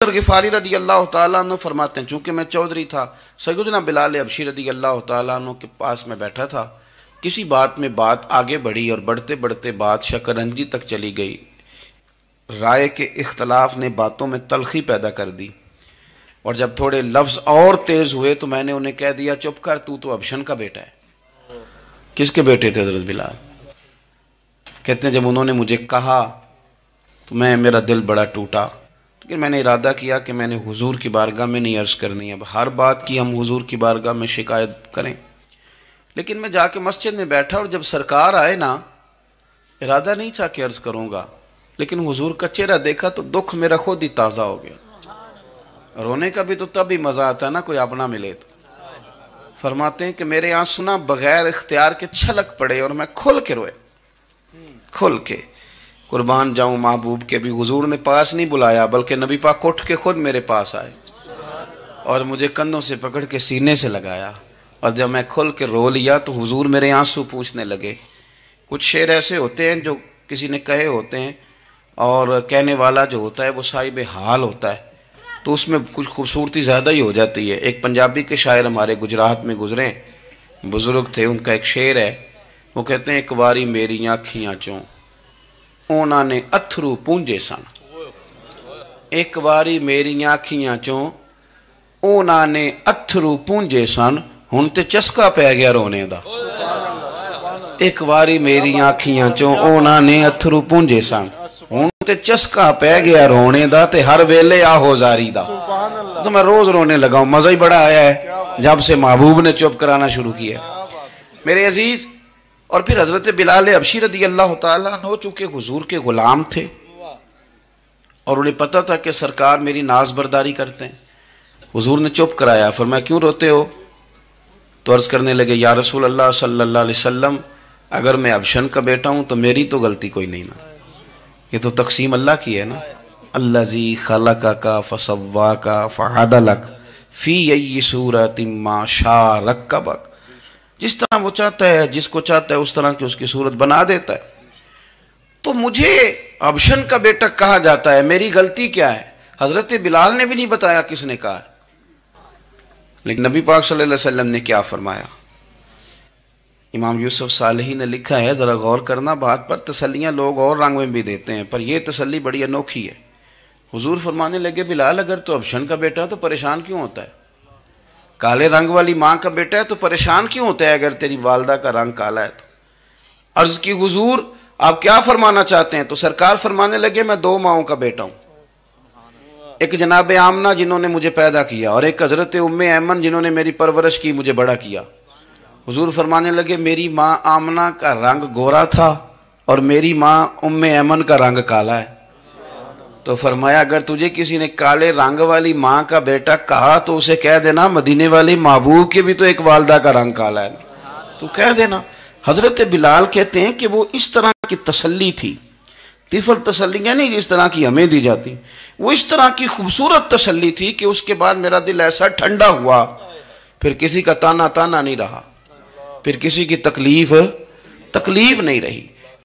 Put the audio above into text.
غفاری رضی اللہ تعالیٰ عنہ فرماتے ہیں چونکہ میں چودھری تھا، سیدنا بلال حبشی رضی اللہ تعالیٰ عنہ کے پاس میں بیٹھا تھا، کسی بات میں بات آگے بڑھی اور بڑھتے بڑھتے بات شکرنجی تک چلی گئی، رائے کے اختلاف نے باتوں میں تلخی پیدا کر دی، اور جب تھوڑے لفظ اور تیز ہوئے تو میں نے انہیں کہہ دیا چپ کر، تو ابشن کا بیٹا ہے۔ کس کے بیٹے تھے حضرت بلال؟ کہتے ہیں جب انہوں نے مجھے کہا تو میرا دل بڑا ٹوٹا، لیکن میں نے ارادہ کیا کہ میں نے حضور کی بارگاہ میں نہیں عرض کرنی، اب ہر بات کی ہم حضور کی بارگاہ میں شکایت کریں۔ لیکن میں جا کے مسجد میں بیٹھا اور جب سرکار آئے نا، ارادہ نہیں تھا کہ عرض کروں گا، لیکن حضور کا چہرہ دیکھا تو دکھ میرا خود ہی تازہ ہو گیا۔ رونے کا بھی تو تب ہی مزہ آتا ہے نا کوئی اپنا ملے تو۔ فرماتے ہیں کہ میرے آنسو نا بغیر اختیار کے چھلک پڑے اور میں کھل کے روئے، کھل کے۔ قربان جاؤں محبوب کے بھی حضور نے پاس نہیں بلایا، بلکہ نبی پاک اٹھ کے خود میرے پاس آئے اور مجھے کندھوں سے پکڑ کے سینے سے لگایا، اور جب میں کھل کے رو لیا تو حضور میرے آنسو پوچھنے لگے۔ کچھ شعر ایسے ہوتے ہیں جو کسی نے کہے ہوتے ہیں، اور کہنے والا جو ہوتا ہے وہ صاحب حال ہوتا ہے، تو اس میں کچھ خوبصورتی زیادہ ہی ہو جاتی ہے۔ ایک پنجابی کے شاعر ہمارے گجرات میں گزرے، بزرگ تھے، ان کا ایک شعر ہے، وہ کہتے ہیں ایک واری میری آنکھیاں چوں اونا نے اتھرو پونجے سن، ایک واری میری آنکھیاں چوں اونا نے اتھرو پونجے سن، ہن تے چسکا پہ گیا رونے دا۔ ایک واری میری آنکھیاں چوں اونا نے اتھرو پونجے سن، ہن تے چسکا پہ گیا رونے دا، تے ہر ویلے آہو زاری دا۔ تو میں روز رونے لگا ہوں، مزہ ہی بڑا آیا ہے جب سے محبوب نے چپ کرانا شروع کیا۔ میرے عزیز، اور پھر حضرت بلال حبشی رضی اللہ تعالیٰ عنہ چونکہ حضور کے غلام تھے اور انہیں پتا تھا کہ سرکار میری ناز برداری کرتے ہیں، حضور نے چپ کرایا۔ فرمایا کیوں روتے ہو؟ تو عرض کرنے لگے یا رسول اللہ صلی اللہ علیہ وسلم، اگر میں ابشن کا بیٹا ہوں تو میری تو غلطی کوئی نہیں نا، یہ تو تقسیم اللہ کی ہے نا۔ الذی خلقک فسواک فعدلک فی ای صورت ما شاء رکبک، جس طرح وہ چاہتا ہے، جس کو چاہتا ہے اس طرح کی اس کی صورت بنا دیتا ہے۔ تو مجھے ابشن کا بیٹا کہا جاتا ہے، میری غلطی کیا ہے؟ حضرت بلال نے بھی نہیں بتایا کس نے کہا، لیکن نبی پاک صلی اللہ علیہ وسلم نے کیا فرمایا؟ امام یوسف صالحی نے لکھا ہے، ذرا غور کرنا بات پر، تسلیاں لوگ اور رنگ میں بھی دیتے ہیں، پر یہ تسلی بڑی انوکھی ہے۔ حضور فرمانے لگے بلال اگر تو ابشن کا بیٹا تو پریشان کیوں ہوتا ہے؟ کالے رنگ والی ماں کا بیٹا ہے تو پریشان کیوں ہوتا ہے اگر تیری والدہ کا رنگ کالا ہے تو؟ عرض کی حضور آپ کیا فرمانا چاہتے ہیں؟ تو سرکار فرمانے لگے میں دو ماؤں کا بیٹا ہوں، ایک جناب آمنہ جنہوں نے مجھے پیدا کیا، اور ایک حضرت ام ایمن جنہوں نے میری پرورش کی، مجھے بڑا کیا۔ حضور فرمانے لگے میری ماں آمنہ کا رنگ گورا تھا اور میری ماں ام ایمن کا رنگ کالا ہے۔ تو فرمایا اگر تجھے کسی نے کالے رنگ والی ماں کا بیٹا کہا تو اسے کہہ دینا مدینے والی محبوب کے بھی تو ایک والدہ کا رنگ کالا ہے، تو کہہ دینا۔ حضرت بلال کہتے ہیں کہ وہ اس طرح کی تسلی تھی، طفل تسلیاں نہیں جس طرح کی ہمیں دی جاتی، وہ اس طرح کی خوبصورت تسلی تھی کہ اس کے بعد میرا دل ایسا ٹھنڈا ہوا، پھر کسی کا تانا نہیں رہا، پھر کسی کی تکلیف نہیں رہی۔